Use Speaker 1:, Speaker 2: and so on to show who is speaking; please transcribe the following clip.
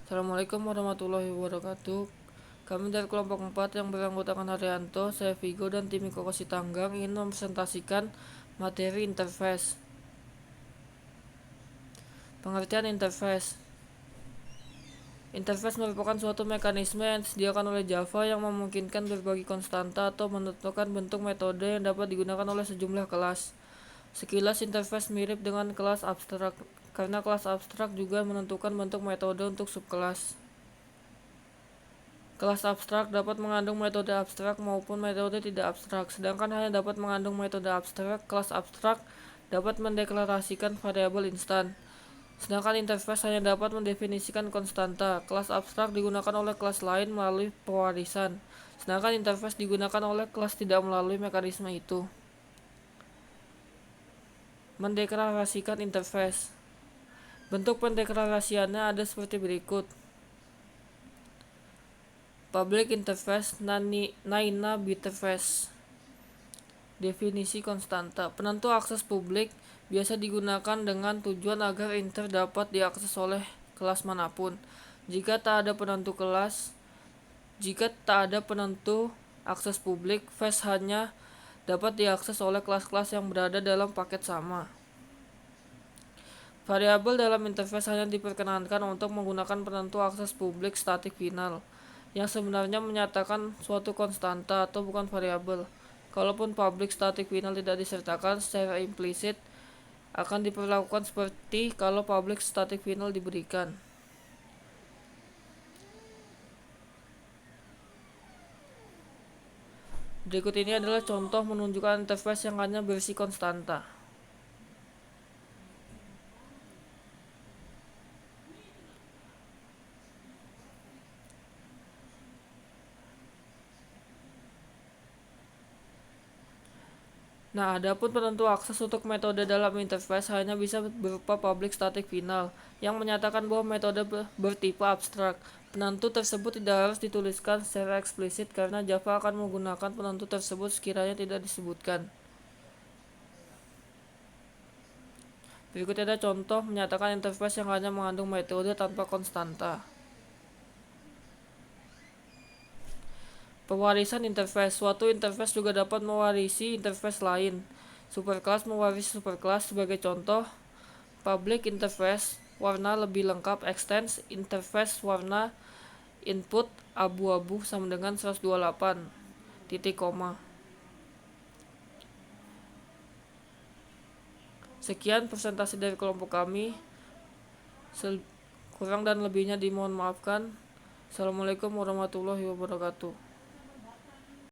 Speaker 1: Assalamualaikum warahmatullahi wabarakatuh. Kami dari kelompok 4 yang beranggotakan Haryanto, saya Vigo, dan tim Iko Tanggang ingin mempresentasikan materi interface. Pengertian interface. Interface merupakan suatu mekanisme yang disediakan oleh Java yang memungkinkan berbagi konstanta atau menentukan bentuk metode yang dapat digunakan oleh sejumlah kelas. Sekilas interface mirip dengan kelas abstrak, karena kelas abstrak juga menentukan bentuk metode untuk subkelas. Kelas abstrak dapat mengandung metode abstrak maupun metode tidak abstrak, sedangkan hanya dapat mengandung metode abstrak. Kelas abstrak dapat mendeklarasikan variabel instan, sedangkan interface hanya dapat mendefinisikan konstanta. Kelas abstrak digunakan oleh kelas lain melalui pewarisan, sedangkan interface digunakan oleh kelas tidak melalui mekanisme itu. Mendeklarasikan interface. Bentuk pendeklarasiannya ada seperti berikut. Public interface, Naina Bitterface. Definisi konstanta. Penentu akses publik biasa digunakan dengan tujuan agar inter dapat diakses oleh kelas manapun. Jika tak ada penentu akses publik, face hanya dapat diakses oleh kelas-kelas yang berada dalam paket sama. Variabel dalam interface hanya diperkenankan untuk menggunakan penentu akses publik statik final, yang sebenarnya menyatakan suatu konstanta atau bukan variabel. Kalaupun public static final tidak disertakan secara implisit, akan diperlakukan seperti kalau public static final diberikan. Berikut ini adalah contoh menunjukkan interface yang hanya berisi konstanta. Nah, adapun penentu akses untuk metode dalam interface hanya bisa berupa public static final yang menyatakan bahwa metode bertipe abstrak. Penentu tersebut tidak harus dituliskan secara eksplisit karena Java akan menggunakan penentu tersebut sekiranya tidak disebutkan. Berikutnya ada contoh menyatakan interface yang hanya mengandung metode tanpa konstanta. Pewarisan interface. Suatu interface juga dapat mewarisi interface lain. Superclass mewarisi superclass. Sebagai contoh, public interface warna lebih lengkap extends interface warna input abu-abu sama dengan 128 titik koma. Sekian presentasi dari kelompok kami. Kurang dan lebihnya dimohon maafkan. Assalamualaikum warahmatullahi wabarakatuh.